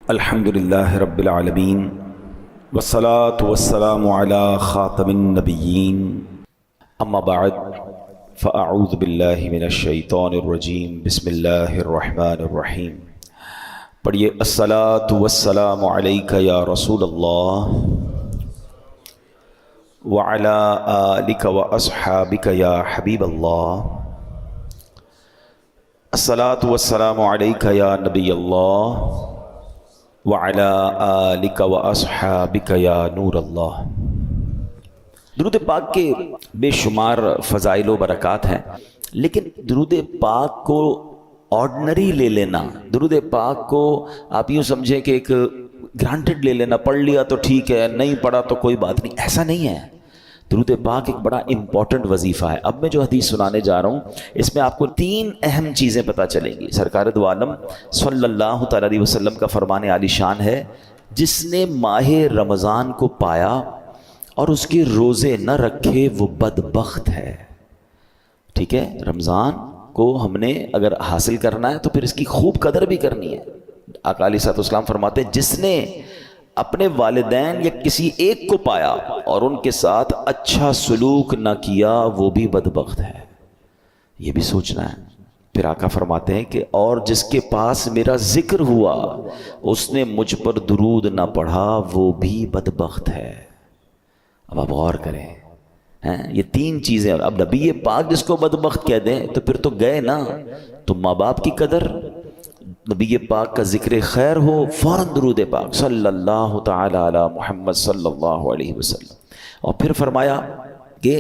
الحمد للہ رب العالمین والصلاة والسلام علی خاتم النبیین اما بعد فاعوذ باللہ من الشیطان الرجیم بسم اللہ الرحمن الرحیم۔ پڑھیے الصلاة والسلام علیک یا رسول اللہ وعلی آلک واصحابک یا حبیب اللہ۔ الصلاة والسلام علیک یا نبی اللہ وَعَلَىٰ آلِكَ وَأَصْحَابِكَ يَا نور اللہ۔ درود پاک کے بے شمار فضائل و برکات ہیں، لیکن درود پاک کو آرڈنری لے لینا، درود پاک کو آپ یوں سمجھیں کہ ایک گرانٹڈ لے لینا، پڑھ لیا تو ٹھیک ہے، نہیں پڑھا تو کوئی بات نہیں، ایسا نہیں ہے۔ درود پاک ایک بڑا امپورٹنٹ وظیفہ ہے۔ اب میں جو حدیث سنانے جا رہا ہوں اس میں آپ کو 3 اہم چیزیں پتہ چلیں گی۔ سرکار دو عالم صلی اللہ تعالیٰ علیہ وسلم کا فرمان عالی شان ہے، جس نے ماہ رمضان کو پایا اور اس کے روزے نہ رکھے وہ بدبخت ہے۔ ٹھیک ہے، رمضان کو ہم نے اگر حاصل کرنا ہے تو پھر اس کی خوب قدر بھی کرنی ہے۔ آقا علیہ الصلوۃ والسلام فرماتے ہیں، جس نے اپنے والدین یا کسی ایک کو پایا اور ان کے ساتھ اچھا سلوک نہ کیا وہ بھی بدبخت ہے۔ یہ بھی سوچنا ہے۔ پھر آقا فرماتے ہیں کہ اور جس کے پاس میرا ذکر ہوا اس نے مجھ پر درود نہ پڑھا وہ بھی بدبخت ہے۔ اب آپ غور کریں، یہ 3 چیزیں، اب نبی پاک جس کو بدبخت کہہ دیں تو پھر تو گئے نا۔ تو ماں باپ کی قدر، نبی پاک کا ذکر خیر ہو، فوراً درود پاک صلی اللہ تعالی علی محمد صلی اللہ علیہ وسلم۔ اور پھر فرمایا کہ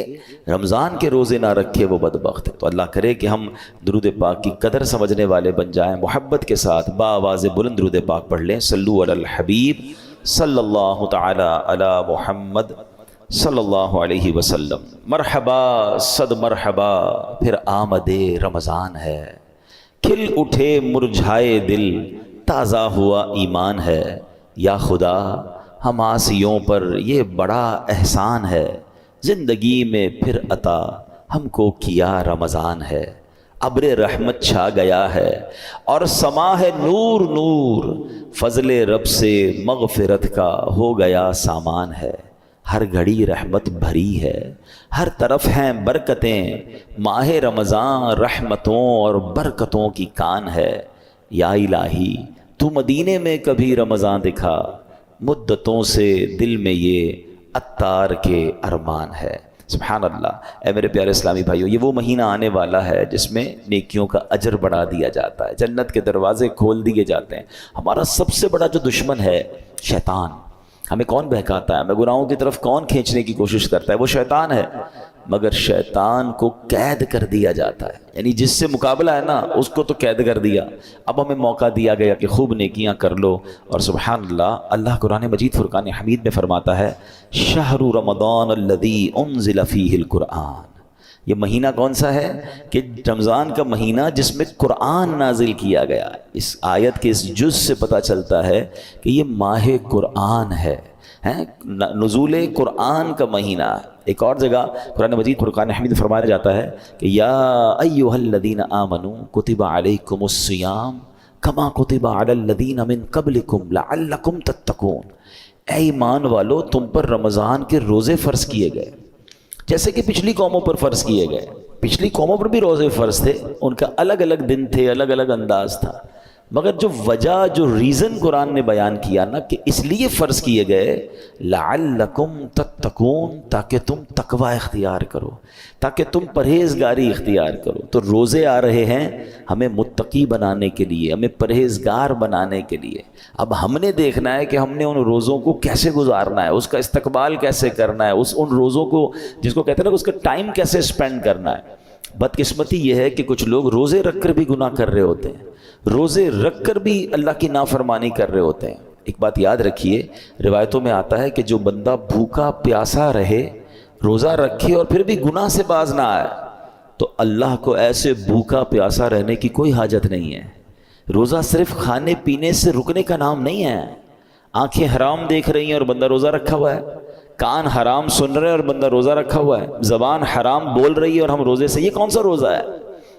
رمضان کے روزے نہ رکھے وہ بدبخت ہے۔ تو اللہ کرے کہ ہم درود پاک کی قدر سمجھنے والے بن جائیں، محبت کے ساتھ بآواز بلند درود پاک پڑھ لیں۔ صلو علی الحبیب صلی اللہ تعالی علی محمد صلی اللہ علیہ وسلم۔ مرحبا صد مرحبا، پھر آمد رمضان ہے، کھل اٹھے مرجھائے دل، تازہ ہوا ایمان ہے۔ یا خدا ہم آسیوں پر یہ بڑا احسان ہے، زندگی میں پھر عطا ہم کو کیا رمضان ہے۔ ابر رحمت چھا گیا ہے اور سما ہے نور نور، فضل رب سے مغفرت کا ہو گیا سامان ہے۔ ہر گھڑی رحمت بھری ہے، ہر طرف ہیں برکتیں، ماہ رمضان رحمتوں اور برکتوں کی کان ہے۔ یا الہی تو مدینے میں کبھی رمضان دکھا، مدتوں سے دل میں یہ عطار کے ارمان ہے۔ سبحان اللہ۔ اے میرے پیارے اسلامی بھائیو، یہ وہ مہینہ آنے والا ہے جس میں نیکیوں کا اجر بڑھا دیا جاتا ہے، جنت کے دروازے کھول دیے جاتے ہیں۔ ہمارا سب سے بڑا جو دشمن ہے شیطان، ہمیں کون بہکاتا ہے، ہمیں گناہوں کی طرف کون کھینچنے کی کوشش کرتا ہے، وہ شیطان ہے۔ مگر شیطان کو قید کر دیا جاتا ہے، یعنی جس سے مقابلہ ہے نا اس کو تو قید کر دیا، اب ہمیں موقع دیا گیا کہ خوب نیکیاں کر لو۔ اور سبحان اللہ، اللہ قرآن مجید فرقان حمید میں فرماتا ہے، شہر رمضان الذی انزل فیہ القرآن۔ یہ مہینہ کون سا ہے؟ کہ رمضان کا مہینہ جس میں قرآن نازل کیا گیا۔ اس آیت کے اس جز سے پتہ چلتا ہے کہ یہ ماہ قرآن ہے، نزول قرآن کا مہینہ۔ ایک اور جگہ قرآن مجید فرقان حمید فرمایا جاتا ہے کہ یا ایھا الذین آمنوا کتب علیکم الصیام کما کتب علی الذین من قبلکم لعلکم تتقون۔ اے ایمان والو، تم پر رمضان کے روزے فرض کیے گئے جیسے کہ پچھلی قوموں پر فرض کیے گئے۔ پچھلی قوموں پر بھی روزے فرض تھے، ان کا الگ الگ دن تھے، الگ الگ انداز تھا، مگر جو وجہ، جو ریزن قرآن نے بیان کیا نا کہ اس لیے فرض کیے گئے، لعلکم تتقون، تاکہ تم تقوی اختیار کرو، تاکہ تم پرہیزگاری اختیار کرو۔ تو روزے آ رہے ہیں ہمیں متقی بنانے کے لیے، ہمیں پرہیزگار بنانے کے لیے۔ اب ہم نے دیکھنا ہے کہ ہم نے ان روزوں کو کیسے گزارنا ہے، اس کا استقبال کیسے کرنا ہے، ان روزوں کو جس کو کہتے ہیں نا اس کا ٹائم کیسے اسپینڈ کرنا ہے۔ بدقسمتی یہ ہے کہ کچھ لوگ روزے رکھ کر بھی گناہ کر رہے ہوتے ہیں، روزے رکھ کر بھی اللہ کی نافرمانی کر رہے ہوتے ہیں۔ ایک بات یاد رکھیے، روایتوں میں آتا ہے کہ جو بندہ بھوکا پیاسا رہے، روزہ رکھے اور پھر بھی گناہ سے باز نہ آئے، تو اللہ کو ایسے بھوکا پیاسا رہنے کی کوئی حاجت نہیں ہے۔ روزہ صرف کھانے پینے سے رکنے کا نام نہیں ہے۔ آنکھیں حرام دیکھ رہی ہیں اور بندہ روزہ رکھا ہوا ہے، کان حرام سن رہے اور بندہ روزہ رکھا ہوا ہے، زبان حرام بول رہی ہے اور ہم روزے سے، یہ کون سا روزہ ہے؟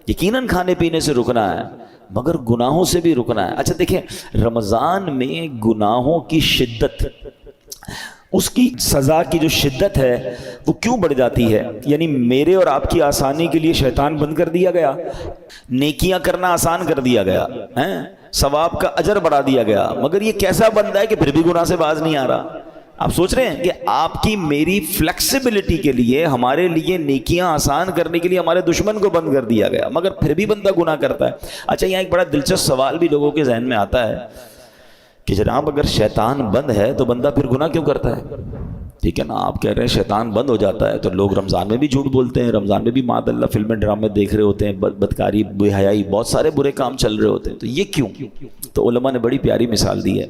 یقیناً کھانے پینے سے رکنا ہے، مگر گناہوں سے بھی رکنا ہے۔ اچھا دیکھیں، رمضان میں گناہوں کی شدت، اس کی سزا کی جو شدت ہے وہ کیوں بڑھ جاتی ہے؟ یعنی میرے اور آپ کی آسانی کے لیے شیطان بند کر دیا گیا، نیکیاں کرنا آسان کر دیا گیا، ثواب کا اجر بڑھا دیا گیا، مگر یہ کیسا بندہ ہے کہ پھر بھی گناہ سے باز نہیں آ رہا؟ آپ سوچ رہے ہیں کہ آپ کی میری فلیکسیبلٹی کے لیے، ہمارے لیے نیکیاں آسان کرنے کے لیے ہمارے دشمن کو بند کر دیا گیا، مگر پھر بھی بندہ گناہ کرتا ہے۔ اچھا یہاں ایک بڑا دلچسپ سوال بھی لوگوں کے ذہن میں آتا ہے کہ جناب اگر شیطان بند ہے تو بندہ پھر گناہ کیوں کرتا ہے؟ ٹھیک ہے نا، آپ کہہ رہے ہیں شیطان بند ہو جاتا ہے تو لوگ رمضان میں بھی جھوٹ بولتے ہیں، رمضان میں بھی معاذ اللہ فلمیں ڈرامے دیکھ رہے ہوتے ہیں، بدکاری، بے حیائی، بہت سارے برے کام چل رہے ہوتے ہیں، تو یہ کیوں؟ تو علماء نے بڑی پیاری مثال دی ہے۔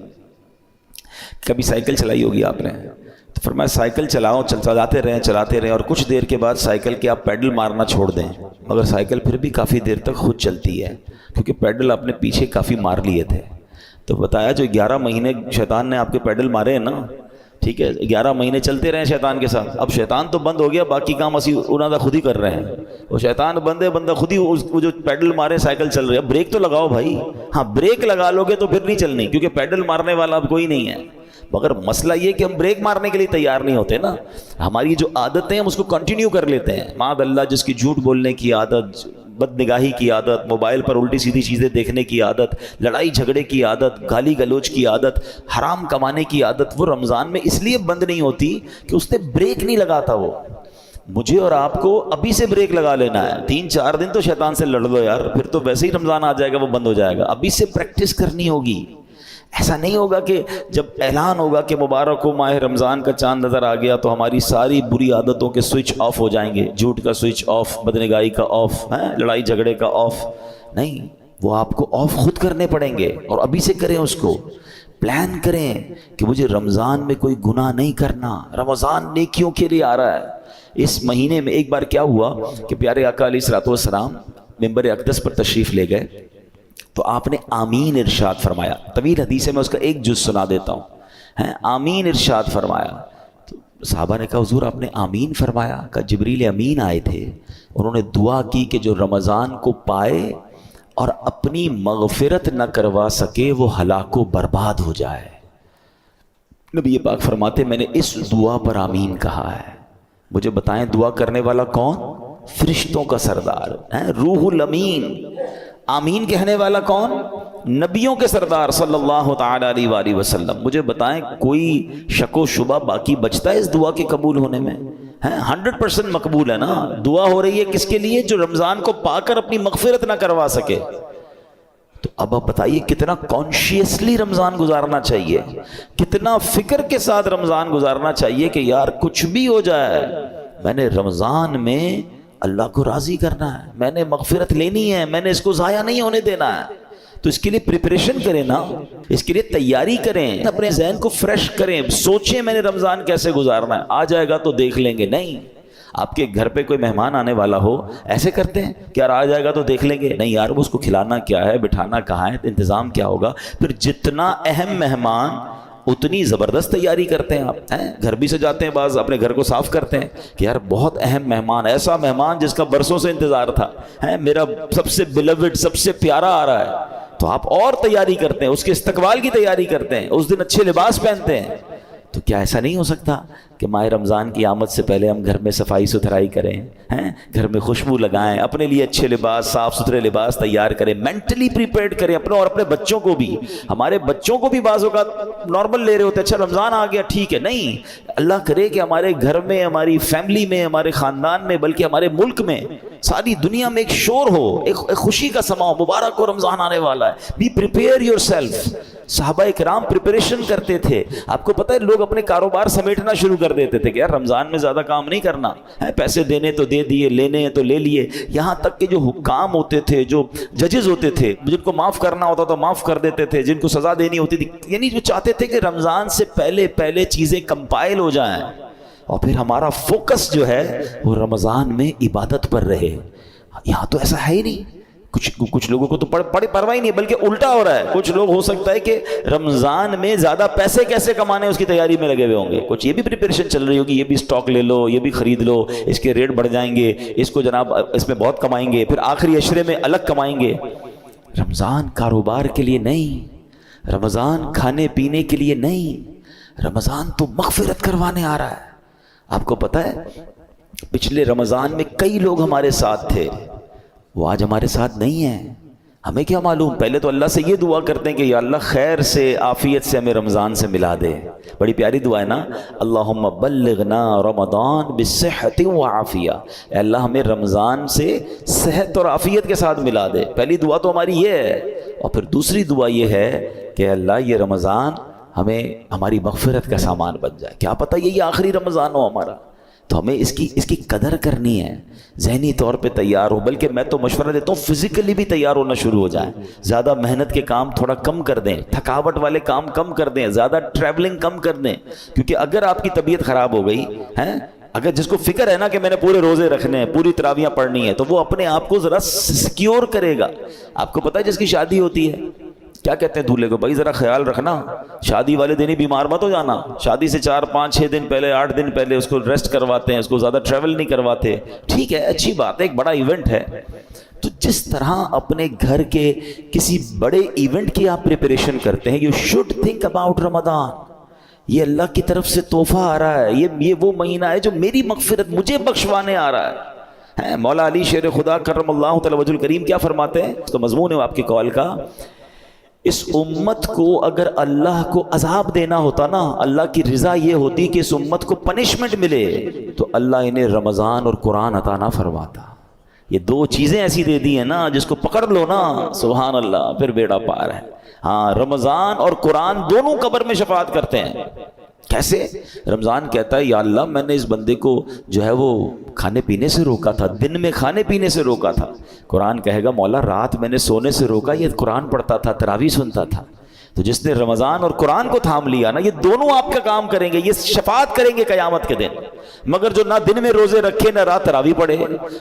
کبھی سائیکل چلائی ہوگی آپ نے، تو فرمایا سائیکل چلاؤ، چلاتے رہیں اور کچھ دیر کے بعد سائیکل کے آپ پیڈل مارنا چھوڑ دیں، مگر سائیکل پھر بھی کافی دیر تک خود چلتی ہے، کیونکہ پیڈل آپ نے پیچھے کافی مار لیے تھے۔ تو بتایا جو 11 مہینے شیطان نے آپ کے پیڈل مارے ہیں نا، ٹھیک ہے، 11 مہینے چلتے رہے شیطان کے ساتھ، اب شیطان تو بند ہو گیا، باقی کام اسی انہوں نے خود ہی کر رہے ہیں۔ وہ شیطان بند ہے، بندہ خود ہی وہ جو پیڈل مارے سائیکل چل رہی ہے، بریک تو لگاؤ بھائی، ہاں بریک لگا لو گے تو پھر نہیں چلنی، کیونکہ پیڈل مارنے والا اب کوئی نہیں ہے۔ مگر مسئلہ یہ کہ ہم بریک مارنے کے لیے تیار نہیں ہوتے نا، ہماری جو عادتیں ہیں ہم اس کو کنٹینیو کر لیتے ہیں۔ معاذ اللہ جس کی جھوٹ بولنے کی عادت، بد نگاہی کی عادت، موبائل پر الٹی سیدھی چیزیں دیکھنے کی عادت، لڑائی جھگڑے کی عادت، گالی گلوچ کی عادت، حرام کمانے کی عادت، وہ رمضان میں اس لیے بند نہیں ہوتی کہ اس نے بریک نہیں لگاتا۔ وہ مجھے اور آپ کو ابھی سے بریک لگا لینا ہے، 3-4 دن تو شیطان سے لڑ لو یار، پھر تو ویسے ہی رمضان آ جائے گا، وہ بند ہو جائے گا۔ ابھی سے پریکٹس کرنی ہوگی۔ ایسا نہیں ہوگا کہ جب اعلان ہوگا کہ مبارک ہو ماہ رمضان کا چاند نظر آ گیا تو ہماری ساری بری عادتوں کے سوئچ آف ہو جائیں گے، جھوٹ کا سوئچ آف، بدنگاہی کا آف، لڑائی جھگڑے کا آف، نہیں، وہ آپ کو آف خود کرنے پڑیں گے، اور ابھی سے کریں، اس کو پلان کریں کہ مجھے رمضان میں کوئی گناہ نہیں کرنا، رمضان نیکیوں کے لیے آ رہا ہے۔ اس مہینے میں ایک بار کیا ہوا کہ پیارے آقا علیہ الصلوۃ والسلام ممبر اقدس پر تشریف لے گئے، تو آپ نے آمین ارشاد فرمایا۔ طویل حدیث ہے، میں اس کا ایک جز سنا دیتا ہوں۔ آمین ارشاد فرمایا تو صحابہ نے کہا حضور آپ نے آمین فرمایا؟ کہا جبریل امین آئے تھے، انہوں نے دعا کی کہ جو رمضان کو پائے اور اپنی مغفرت نہ کروا سکے وہ ہلاک و برباد ہو جائے۔ نبی پاک فرماتے میں نے اس دعا پر آمین کہا ہے۔ مجھے بتائیں دعا کرنے والا کون؟ فرشتوں کا سردار روح الامین۔ آمین کہنے والا کون؟ نبیوں کے سردار صلی اللہ تعالی علیہ وآلہ وسلم۔ مجھے بتائیں کوئی شک و شبہ باقی بچتا ہے اس دعا کے قبول ہونے میں؟ 100% مقبول ہے نا۔ دعا ہو رہی ہے کس کے لیے؟ جو رمضان کو پا کر اپنی مغفرت نہ کروا سکے۔ تو اب آپ بتائیے کتنا کانشیسلی رمضان گزارنا چاہیے، کتنا فکر کے ساتھ رمضان گزارنا چاہیے کہ یار کچھ بھی ہو جائے میں نے رمضان میں اللہ کو راضی کرنا ہے، میں نے مغفرت لینی ہے، میں نے اس کو ضائع نہیں ہونے دینا ہے۔ تو اس کے لیے پریپریشن کریں نا، اس کے لیے تیاری کریں، اپنے ذہن کو فریش کریں، سوچیں میں نے رمضان کیسے گزارنا ہے، آ جائے گا تو دیکھ لیں گے۔ نہیں، آپ کے گھر پہ کوئی مہمان آنے والا ہو، ایسے کرتے ہیں کہ یار آ جائے گا تو دیکھ لیں گے؟ نہیں یار، وہ اس کو کھلانا کیا ہے، بٹھانا کہاں ہے، انتظام کیا ہوگا۔ پھر جتنا اہم مہمان اتنی زبردست تیاری کرتے ہیں آپ، گھر بھی سجاتے ہیں، بعض اپنے گھر کو صاف کرتے ہیں کہ یار بہت اہم مہمان، ایسا مہمان جس کا برسوں سے انتظار تھا، میرا سب سے بیلوڈ، سب سے پیارا آ رہا ہے، تو آپ اور تیاری کرتے ہیں، اس کے استقبال کی تیاری کرتے ہیں، اس دن اچھے لباس پہنتے ہیں۔ تو کیا ایسا نہیں ہو سکتا کہ ماہ رمضان کی آمد سے پہلے ہم گھر میں صفائی ستھرائی کریں، گھر میں خوشبو لگائیں، اپنے لیے اچھے لباس، صاف ستھرے لباس تیار کریں، مینٹلی پریپیئرڈ کریں اپنے اور اپنے بچوں کو بھی۔ ہمارے بچوں کو بھی بعض اوقات نارمل لے رہے ہوتے ہیں، اچھا رمضان آ گیا ٹھیک ہے، نہیں، اللہ کرے کہ ہمارے گھر میں، ہماری فیملی میں، ہمارے خاندان میں، بلکہ ہمارے ملک میں، ساری دنیا میں ایک شور ہو، ایک خوشی کا سما ہو، مبارک ہو رمضان آنے والا ہے۔ Be prepare your self. صحابہ اکرام پریپریشن کرتے تھے۔ آپ کو پتہ ہے لوگ اپنے کاروبار سمیٹنا شروع کر دیتے تھے کہ یار رمضان میں زیادہ کام نہیں کرنا ہے، پیسے دینے تو دے دیے، لینے ہیں تو لے لیے۔ یہاں تک کہ جو حکام ہوتے تھے، جو ججز ہوتے تھے، جن کو معاف کرنا ہوتا تو معاف کر دیتے تھے، جن کو سزا دینی ہوتی تھی، یعنی جو چاہتے تھے کہ رمضان سے پہلے چیزیں کمپائل ہو جائیں اور پھر ہمارا فوکس جو ہے وہ رمضان میں عبادت پر رہے۔ یہاں تو ایسا ہے ہی نہیں۔ کچھ لوگوں کو تو پرواہ ہی نہیں، بلکہ الٹا ہو رہا ہے۔ کچھ لوگ ہو سکتا ہے کہ رمضان میں زیادہ پیسے کیسے کمانے اس کی تیاری میں لگے ہوئے ہوں گے، کچھ یہ بھی پریپریشن چل رہی ہوگی، یہ بھی سٹاک لے لو، یہ بھی خرید لو، اس کے ریٹ بڑھ جائیں گے، اس کو جناب اس میں بہت کمائیں گے، پھر آخری عشرے میں الگ کمائیں گے۔ رمضان کاروبار کے لیے نہیں، رمضان کھانے پینے کے لیے نہیں، رمضان تو مغفرت کروانے آ رہا ہے۔ آپ کو پتہ ہے پچھلے رمضان میں کئی لوگ ہمارے ساتھ تھے، وہ آج ہمارے ساتھ نہیں ہیں۔ ہمیں کیا معلوم، پہلے تو اللہ سے یہ دعا کرتے ہیں کہ یا اللہ خیر سے عافیت سے ہمیں رمضان سے ملا دے۔ بڑی پیاری دعا ہے نا، اللہم بلغنا رمضان بالصحت وعافیہ، اے اللہ ہمیں رمضان سے صحت اور عافیت کے ساتھ ملا دے۔ پہلی دعا تو ہماری یہ ہے، اور پھر دوسری دعا یہ ہے کہ اللہ یہ رمضان ہمیں ہماری مغفرت کا سامان بن جائے۔ کیا پتہ یہی آخری رمضان ہو ہمارا، تو ہمیں اس کی قدر کرنی ہے، ذہنی طور پہ تیار ہو، بلکہ میں تو مشورہ دیتا ہوں فزیکلی بھی تیار ہونا شروع ہو جائیں۔ زیادہ محنت کے کام تھوڑا کم کر دیں، تھکاوٹ والے کام کم کر دیں، زیادہ ٹریولنگ کم کر دیں، کیونکہ اگر آپ کی طبیعت خراب ہو گئی ہے، اگر جس کو فکر ہے نا کہ میں نے پورے روزے رکھنے ہیں، پوری تراویحیں پڑھنی ہے، تو وہ اپنے آپ کو ذرا سیکیور کرے گا۔ آپ کو پتہ ہے جس کی شادی ہوتی ہے کیا کہتے ہیں دولہے کو، بھائی ذرا خیال رکھنا، شادی والے دن ہی بیمار مت ہو جانا، شادی سے 4 5 6 دن پہلے 8 دن پہلے اس کو ریسٹ کرواتے ہیں، اس کو زیادہ ٹریول نہیں کرواتے۔ ٹھیک ہے، اچھی بات ہے، ایک بڑا ایونٹ ہے، تو جس طرح اپنے گھر کے کسی بڑے ایونٹ کی آپ پریپریشن کرتے ہیں، یو شوڈ تھنک اباؤٹ رمضان۔ یہ اللہ کی طرف سے تحفہ آ رہا ہے، یہ وہ مہینہ ہے جو میری مغفرت مجھے بخشوانے آ رہا ہے۔ مولا علی شیر خدا کرم اللہ تعالی وجہ الکریم کیا فرماتے ہیں، اس کا مضمون ہے آپ کے قول کا، اس امت کو اگر اللہ کو عذاب دینا ہوتا نا، اللہ کی رضا یہ ہوتی کہ اس امت کو پنشمنٹ ملے، تو اللہ انہیں رمضان اور قرآن عطا نہ فرماتا۔ یہ 2 چیزیں ایسی دے دی ہیں نا، جس کو پکڑ لو نا سبحان اللہ پھر بیڑا پار ہے۔ ہاں، رمضان اور قرآن دونوں قبر میں شفاعت کرتے ہیں۔ کیسے؟ رمضان کہتا ہے یا اللہ میں نے اس بندے کو جو ہے وہ کھانے پینے سے روکا تھا، دن میں کھانے پینے سے روکا تھا۔ قرآن کہے گا مولا رات میں نے سونے سے روکا، یہ قرآن پڑھتا تھا، تراویح سنتا تھا۔ تو جس نے رمضان اور قرآن کو تھام لیا نا، یہ دونوں آپ کا کام کریں گے، یہ شفاعت کریں گے قیامت کے دن۔ مگر جو نہ دن میں روزے رکھے نہ رات تراویح پڑھے،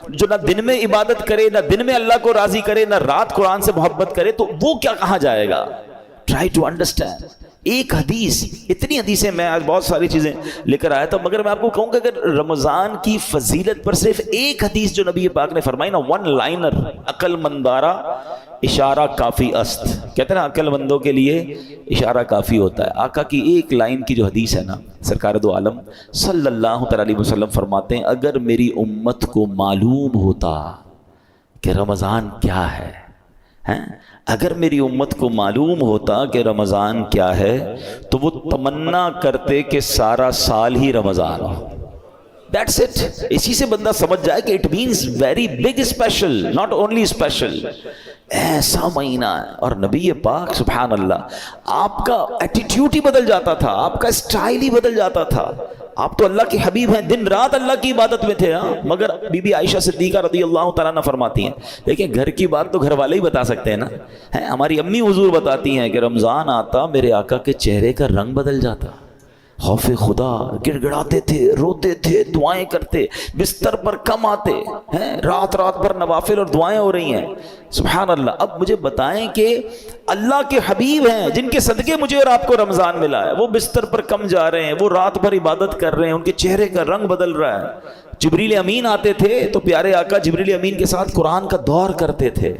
جو نہ دن میں عبادت کرے نہ دن میں اللہ کو راضی کرے نہ رات قرآن سے محبت کرے، تو وہ کیا کہاں جائے گا؟ Try to understand. ایک حدیث، اتنی حدیثیں میں آج بہت ساری چیزیں لے کر آیا تھا، مگر میں آپ کو کہوں کہ اگر رمضان کی فضیلت پر صرف ایک حدیث جو نبی پاک نے فرمائی نا، 1 لائنر، عقل مندارا اشارہ کافی است، کہتے ہیں نا عقل مندوں کے لیے اشارہ کافی ہوتا ہے۔ آقا کی ایک لائن کی جو حدیث ہے نا، سرکار دو عالم صلی اللہ علیہ وسلم فرماتے ہیں اگر میری امت کو معلوم ہوتا کہ رمضان کیا ہے، اگر میری امت کو معلوم ہوتا کہ رمضان کیا ہے، تو وہ تمنا کرتے کہ سارا سال ہی رمضان ہو۔ That's it۔ اسی سے بندہ سمجھ جائے کہ it means very big special, not only special۔ ایسا مہینہ ہے، اور نبی پاک سبحان اللہ آپ کا ایٹیٹیوڈ ہی بدل جاتا تھا، آپ کا اسٹائل ہی بدل جاتا تھا۔ آپ تو اللہ کے حبیب ہیں، دن رات اللہ کی عبادت میں تھے، مگر بی بی عائشہ صدیقہ رضی اللہ تعالیٰ عنہ فرماتی ہیں، دیکھیں گھر کی بات تو گھر والے ہی بتا سکتے ہیں نا، ہماری امی حضور بتاتی ہیں کہ رمضان آتا میرے آقا کے چہرے کا رنگ بدل جاتا، خوف خدا، گڑ گڑاتے تھے، روتے تھے، دعائیں کرتے، بستر پر کم آتے ہیں، رات رات بھر نوافل اور دعائیں ہو رہی ہیں، سبحان اللہ۔ اب مجھے بتائیں کہ اللہ کے حبیب ہیں جن کے صدقے مجھے اور آپ کو رمضان ملا ہے، وہ بستر پر کم جا رہے ہیں، وہ رات بھر عبادت کر رہے ہیں، ان کے چہرے کا رنگ بدل رہا ہے۔ جبریل امین آتے تھے تو پیارے آقا جبریل امین کے ساتھ قرآن کا دور کرتے تھے،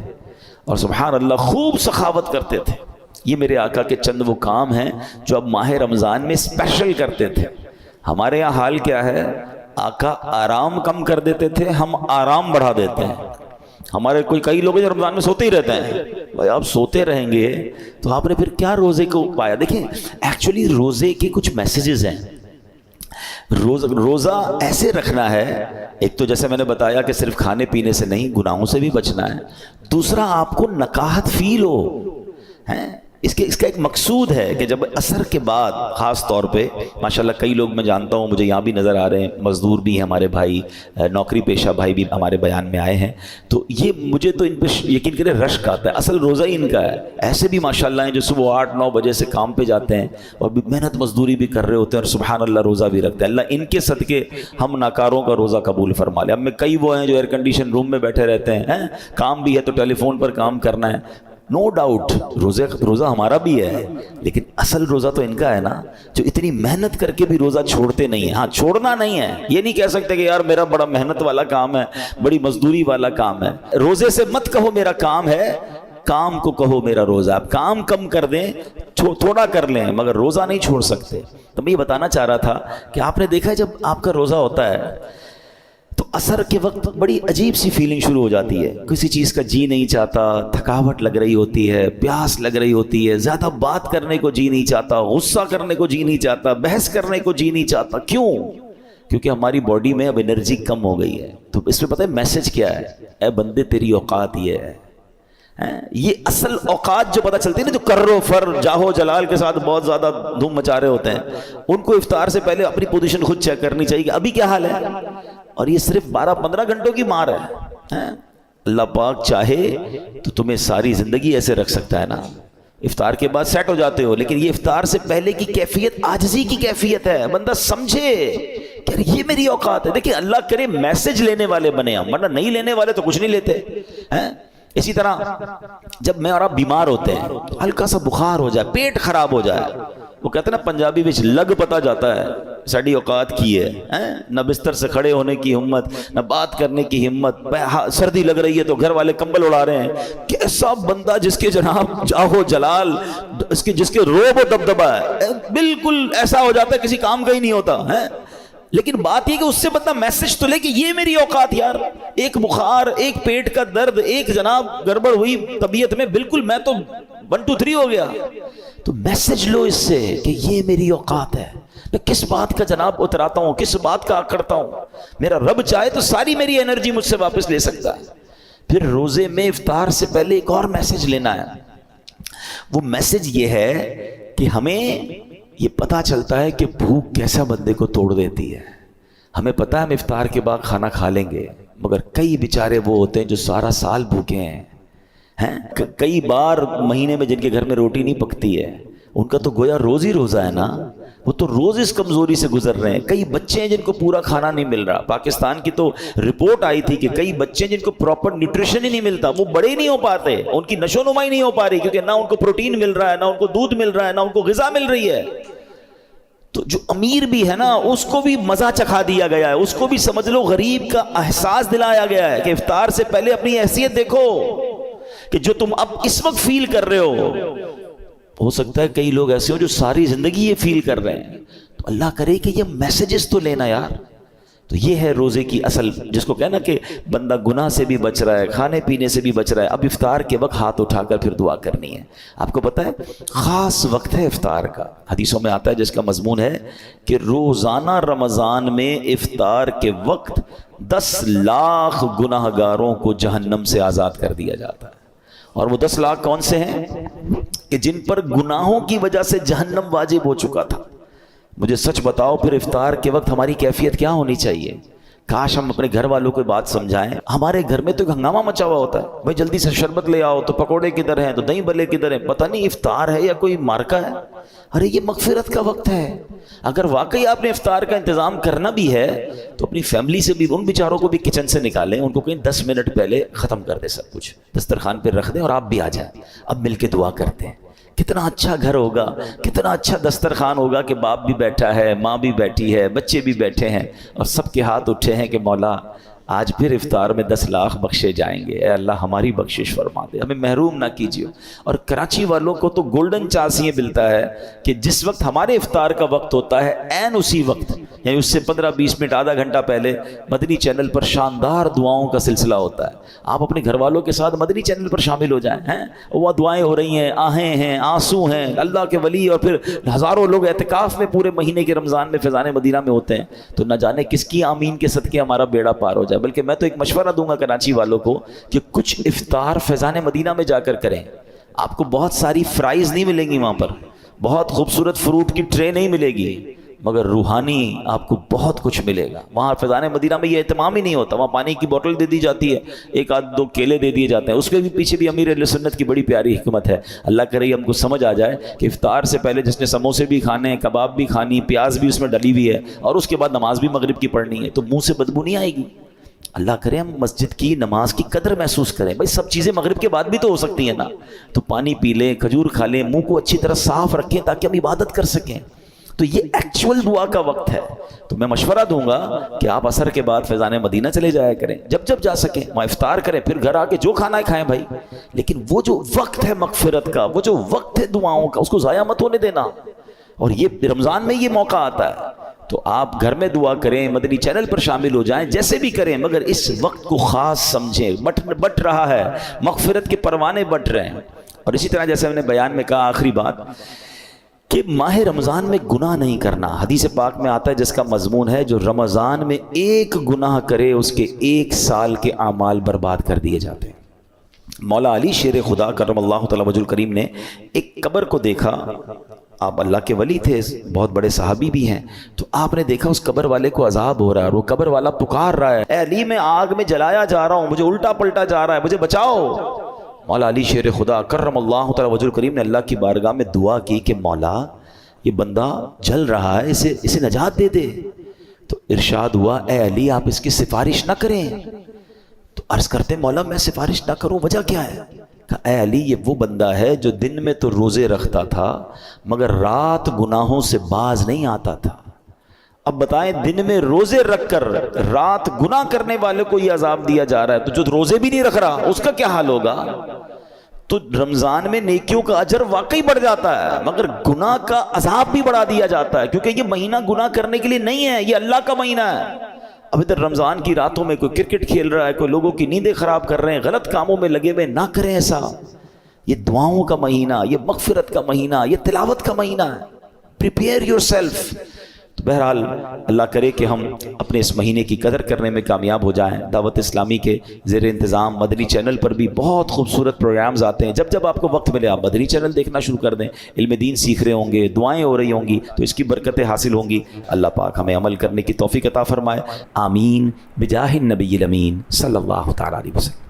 اور سبحان اللہ خوب سخاوت کرتے تھے۔ یہ میرے آقا کے چند وہ کام ہیں جو اب ماہ رمضان میں اسپیشل کرتے تھے۔ ہمارے یہاں حال کیا ہے، آقا آرام کم کر دیتے تھے، ہم آرام بڑھا دیتے ہیں۔ ہمارے کئی لوگ جو رمضان میں سوتے ہی رہتے ہیں، بھائی آپ سوتے رہیں گے تو آپ نے پھر کیا روزے کو پایا؟ دیکھیں ایکچولی روزے کے کچھ میسیجز ہیں۔ روزہ ایسے رکھنا ہے، ایک تو جیسے میں نے بتایا کہ صرف کھانے پینے سے نہیں، گناہوں سے بھی بچنا ہے۔ دوسرا آپ کو نکاہت فیل ہو، اس کا ایک مقصود ہے کہ جب عصر کے بعد خاص طور پہ ماشاءاللہ کئی لوگ میں جانتا ہوں، مجھے یہاں بھی نظر آ رہے ہیں، مزدور بھی ہیں ہمارے بھائی، نوکری پیشہ بھائی بھی ہمارے بیان میں آئے ہیں، تو یہ مجھے تو ان پہ یقین کرے رشک آتا ہے، اصل روزہ ہی ان کا ہے۔ ایسے بھی ماشاءاللہ ہیں جو صبح 8-9 بجے سے کام پہ جاتے ہیں اور محنت مزدوری بھی کر رہے ہوتے ہیں، اور سبحان اللہ روزہ بھی رکھتے ہیں۔ اللہ ان کے صدقے ہم ناکاروں کا روزہ قبول فرما لے۔ اب میں کئی وہ ہیں جو ایئر کنڈیشن روم میں بیٹھے رہتے ہیں، کام بھی ہے تو ٹیلی فون پر کام کرنا ہے، نو ڈاؤٹ روزہ ہمارا بھی ہے، لیکن اصل روزہ تو ان کا ہے نا، جو اتنی محنت کر کے بھی روزہ چھوڑتے نہیں ہیں۔ ہاں چھوڑنا نہیں ہے، یہ نہیں کہہ سکتے کہ یار میرا بڑا محنت والا کام ہے، بڑی مزدوری والا کام ہے۔ روزے سے مت کہو میرا کام ہے، کام کو کہو میرا روزہ. آپ کام کم کر دیں, تھوڑا کر لیں, مگر روزہ نہیں چھوڑ سکتے. تو میں یہ بتانا چاہ رہا تھا کہ آپ نے دیکھا ہے جب آپ کا روزہ ہوتا ہے تو عصر کے وقت بڑی عجیب سی فیلنگ شروع ہو جاتی ہے. کسی چیز کا جی نہیں چاہتا, تھکاوٹ لگ رہی ہوتی ہے, پیاس لگ رہی ہوتی ہے, زیادہ بات کرنے کو جی نہیں چاہتا, غصہ کرنے کو جی نہیں چاہتا, بحث کرنے کو جی نہیں چاہتا. کیوں؟ کیونکہ ہماری باڈی میں اب انرجی کم ہو گئی ہے. تو اس میں پتہ ہے میسج کیا ہے؟ اے بندے تیری اوقات یہ ہے. یہ اصل اوقات جو پتہ چلتی ہے نا, جو کرو فر جاہو جلال کے ساتھ بہت زیادہ دھوم مچا رہے ہوتے ہیں, ان کو افطار سے پہلے اپنی پوزیشن خود چیک کرنی چاہیے کہ ابھی کیا حال ہے. اور یہ صرف 12-15 گھنٹوں کی مار ہے. اللہ پاک چاہے تو تمہیں ساری زندگی ایسے رکھ سکتا ہے نا. افطار کے بعد سیٹ ہو جاتے ہو, لیکن یہ افطار سے پہلے کی کیفیت عاجزی کی کیفیت ہے. بندہ سمجھے کہ یہ میری اوقات ہے. دیکھیں اللہ کرے میسج لینے والے بنے ہم, ورنہ نہیں لینے والے تو کچھ نہیں لیتے. اسی طرح جب میں اور آپ بیمار ہوتے ہیں, ہلکا سا بخار ہو جائے, پیٹ خراب ہو جائے, وہ کہتے ہیں نا پنجابی میں لگ پتا جاتا ہے ساڑی اوقات کی ہے. نہ بستر سے کھڑے ہونے کی ہمت, نہ بات کرنے کی ہمت, سردی لگ رہی ہے تو گھر والے کمبل اڑا رہے ہیں. کیسا بندہ جس کے جناب جاہو جلال, جس کے روب و دبدبا ہے, بالکل ایسا ہو جاتا ہے کسی کام کا ہی نہیں ہوتا ہے. لیکن بات یہ کہ اس سے بندہ میسج تو لے کہ یہ میری اوقات یار. ایک بخار, ایک پیٹ کا درد, ایک جناب گڑبڑ ہوئی طبیعت میں, بالکل میں تو 1 2 3 ہو گیا. تو میسج لو اس سے کہ یہ میری اوقات ہے. میں کس بات کا جناب اتراتا ہوں, کس بات کا کرتا ہوں. میرا رب چاہے تو ساری میری انرجی مجھ سے واپس لے سکتا ہے. پھر روزے میں افطار سے پہلے ایک اور میسج لینا ہے. وہ میسج یہ ہے کہ ہمیں یہ پتا چلتا ہے کہ بھوک کیسا بندے کو توڑ دیتی ہے. ہمیں پتا ہے ہم افطار کے بعد کھانا کھا لیں گے, مگر کئی بیچارے وہ ہوتے ہیں جو سارا سال بھوکے ہیں. کئی بار مہینے میں جن کے گھر میں روٹی نہیں پکتی ہے, ان کا تو گویا روز ہی روزہ ہے نا. وہ تو روز اس کمزوری سے گزر رہے ہیں. کئی بچے ہیں جن کو پورا کھانا نہیں مل رہا. پاکستان کی تو رپورٹ آئی تھی کہ کئی بچے ہیں جن کو پراپر نیوٹریشن ہی نہیں ملتا. وہ بڑے نہیں ہو پاتے, ان کی نشو نمائی نہیں ہو پا رہی, کیونکہ نہ ان کو پروٹین مل رہا ہے, نہ ان کو دودھ مل رہا ہے, نہ ان کو غذا مل رہی ہے. تو جو امیر بھی ہے نا, اس کو بھی مزہ چکھا دیا گیا ہے, اس کو بھی سمجھ لو غریب کا احساس دلایا گیا ہے کہ افطار سے پہلے اپنی حیثیت دیکھو کہ جو تم اب اس وقت فیل کر رہے ہو سکتا ہے کئی لوگ ایسے ہو جو ساری زندگی یہ فیل کر رہے ہیں. تو اللہ کرے کہ یہ میسیجز تو لینا یار. تو یہ ہے روزے کی اصل, جس کو کہنا کہ بندہ گناہ سے بھی بچ رہا ہے, کھانے پینے سے بھی بچ رہا ہے. اب افطار کے وقت ہاتھ اٹھا کر پھر دعا کرنی ہے. آپ کو پتہ ہے خاص وقت ہے افطار کا. حدیثوں میں آتا ہے جس کا مضمون ہے کہ روزانہ رمضان میں افطار کے وقت 10 لاکھ گناہ گاروں کو جہنم سے آزاد کر دیا جاتا ہے. اور وہ 10 لاکھ کون سے ہیں؟ کہ جن پر گناہوں کی وجہ سے جہنم واجب ہو چکا تھا. مجھے سچ بتاؤ پھر افطار کے وقت ہماری کیفیت کیا ہونی چاہیے؟ کاش ہم اپنے گھر والوں کو بات سمجھائیں. ہمارے گھر میں تو ایک ہنگامہ مچا ہوا ہوتا ہے, بھائی جلدی سے شربت لے آؤ, تو پکوڑے کدھر ہیں, تو دہی بلے کدھر ہیں, پتہ نہیں افطار ہے یا کوئی مارکا ہے. ارے یہ مغفرت کا وقت ہے. اگر واقعی آپ نے افطار کا انتظام کرنا بھی ہے تو اپنی فیملی سے بھی, ان بیچاروں کو بھی کچن سے نکالیں, ان کو کہیں 10 منٹ پہلے ختم کر دیں, سب کچھ دسترخوان پہ رکھ دیں اور آپ بھی آ جائیں. اب مل کے دعا کرتے ہیں. کتنا اچھا گھر ہوگا, کتنا اچھا دسترخوان ہوگا کہ باپ بھی بیٹھا ہے, ماں بھی بیٹھی ہے, بچے بھی بیٹھے ہیں, اور سب کے ہاتھ اٹھے ہیں کہ مولا آج پھر افطار میں 10 لاکھ بخشے جائیں گے. اے اللہ ہماری بخشش فرما دے, ہمیں محروم نہ کیجیے. اور کراچی والوں کو تو گولڈن چانس یہ ملتا ہے کہ جس وقت ہمارے افطار کا وقت ہوتا ہے, عین اسی وقت یعنی اس سے 15-20 منٹ آدھا گھنٹہ پہلے مدنی چینل پر شاندار دعاؤں کا سلسلہ ہوتا ہے. آپ اپنے گھر والوں کے ساتھ مدنی چینل پر شامل ہو جائیں. وہ دعائیں ہو رہی ہیں, آہیں ہیں, آنسو ہیں, اللہ کے ولی اور پھر ہزاروں لوگ اعتکاف میں پورے مہینے کے رمضان میں فیضان مدینہ میں ہوتے ہیں. تو نہ جانے کس کی آمین کے صدقے ہمارا بیڑا پار ہو جائے. بلکہ میں تو ایک مشورہ دوں گا کراچی والوں کو کہ کچھ افطار فیضان مدینہ میں جا کر کریں. آپ کو بہت ساری فرائز نہیں ملیں گی وہاں پر, بہت خوبصورت فروٹ کی ٹرے نہیں ملے گی, مگر روحانی آپ کو بہت کچھ ملے گا. وہاں فیضان مدینہ میں یہ اہتمام ہی نہیں ہوتا. وہاں پانی کی بوتل دے دی جاتی ہے, 1-2 کیلے دے دیے جاتے ہیں. اس کے بھی پیچھے بھی امیر اہل سنت کی بڑی پیاری حکمت ہے. اللہ کرے ہم کو سمجھ آ جائے کہ افطار سے پہلے جس نے سموسے بھی کھانے ہیں, کباب بھی کھانی, پیاز بھی اس میں ڈلی ہوئی ہے, اور اس کے بعد نماز بھی مغرب کی پڑھنی ہے, تو منہ سے بدبو نہیں آئے گی. اللہ کرے ہم مسجد کی نماز کی قدر محسوس کریں. بھائی سب چیزیں مغرب کے بعد بھی تو ہو سکتی ہیں نا, تو پانی پی لیں, کھجور کھا لیں, منہ کو اچھی طرح صاف رکھیں تاکہ ہم عبادت کر سکیں. تو یہ ایکچول دعا کا وقت ہے. تو میں مشورہ دوں گا کہ آپ عصر کے بعد فیضان مدینہ چلے جایا کریں, جب جا سکیں وہاں افطار کریں, پھر گھر آ کے جو کھانا ہے کھائیں بھائی, لیکن وہ جو وقت ہے مغفرت کا, وہ جو وقت ہے دعاؤں کا, اس کو ضائع مت ہونے دینا. اور یہ رمضان میں یہ موقع آتا ہے, تو آپ گھر میں دعا کریں, مدنی چینل پر شامل ہو جائیں, جیسے بھی کریں, مگر اس وقت کو خاص سمجھیں. بٹ رہا ہے, مغفرت کے پروانے بٹ رہے ہیں. اور اسی طرح جیسے ہم نے بیان میں کہا, آخری بات کہ ماہ رمضان میں گناہ نہیں کرنا. حدیث پاک میں آتا ہے جس کا مضمون ہے جو رمضان میں ایک گناہ کرے اس کے 1 سال کے اعمال برباد کر دیے جاتے ہیں. مولا علی شیر خدا کرم اللہ تعالی وجہ الکریم نے ایک قبر کو دیکھا. آپ اللہ کے ولی تھے, بہت بڑے صحابی بھی ہیں, تو آپ نے دیکھا اس قبر والے کو عذاب ہو رہا ہے, اور وہ قبر والا پکار رہا ہے, اے علی میں آگ میں جلایا جا رہا ہوں, مجھے الٹا پلٹا جا رہا ہے, مجھے بچاؤ. مولا علی شیر خدا کرم اللہ تعالی وجہ الکریم نے اللہ کی بارگاہ میں دعا کی کہ مولا یہ بندہ جل رہا ہے, اسے نجات دے دے. تو ارشاد ہوا, اے علی آپ اس کی سفارش نہ کریں. تو عرض کرتے مولا میں سفارش نہ کروں, وجہ کیا ہے؟ کہا اے علی یہ وہ بندہ ہے جو دن میں تو روزے رکھتا تھا مگر رات گناہوں سے باز نہیں آتا تھا. اب بتائیں, دن میں روزے رکھ کر رات گناہ کرنے والے کو یہ عذاب دیا جا رہا ہے, تو جو روزے بھی نہیں رکھ رہا اس کا کیا حال ہوگا؟ تو رمضان میں نیکیوں کا اجر واقعی بڑھ جاتا ہے, مگر گناہ کا عذاب بھی بڑھا دیا جاتا ہے, کیونکہ یہ مہینہ گناہ کرنے کے لیے نہیں ہے, یہ اللہ کا مہینہ ہے. اب ادھر رمضان کی راتوں میں کوئی کرکٹ کھیل رہا ہے, کوئی لوگوں کی نیندیں خراب کر رہے ہیں, غلط کاموں میں لگے ہوئے, نہ کریں ایسا. یہ دعاؤں کا مہینہ, یہ مغفرت کا مہینہ, یہ تلاوت کا مہینہ ہے. Prepare your self. تو بہرحال اللہ کرے کہ ہم اپنے اس مہینے کی قدر کرنے میں کامیاب ہو جائیں. دعوت اسلامی کے زیر انتظام مدنی چینل پر بھی بہت خوبصورت پروگرامز آتے ہیں. جب آپ کو وقت ملے آپ مدنی چینل دیکھنا شروع کر دیں. علم دین سیکھ رہے ہوں گے, دعائیں ہو رہی ہوں گی, تو اس کی برکتیں حاصل ہوں گی. اللہ پاک ہمیں عمل کرنے کی توفیق عطا فرمائے. آمین بجاہ النبی الامین صلی اللہ تعالی علیہ وسلم.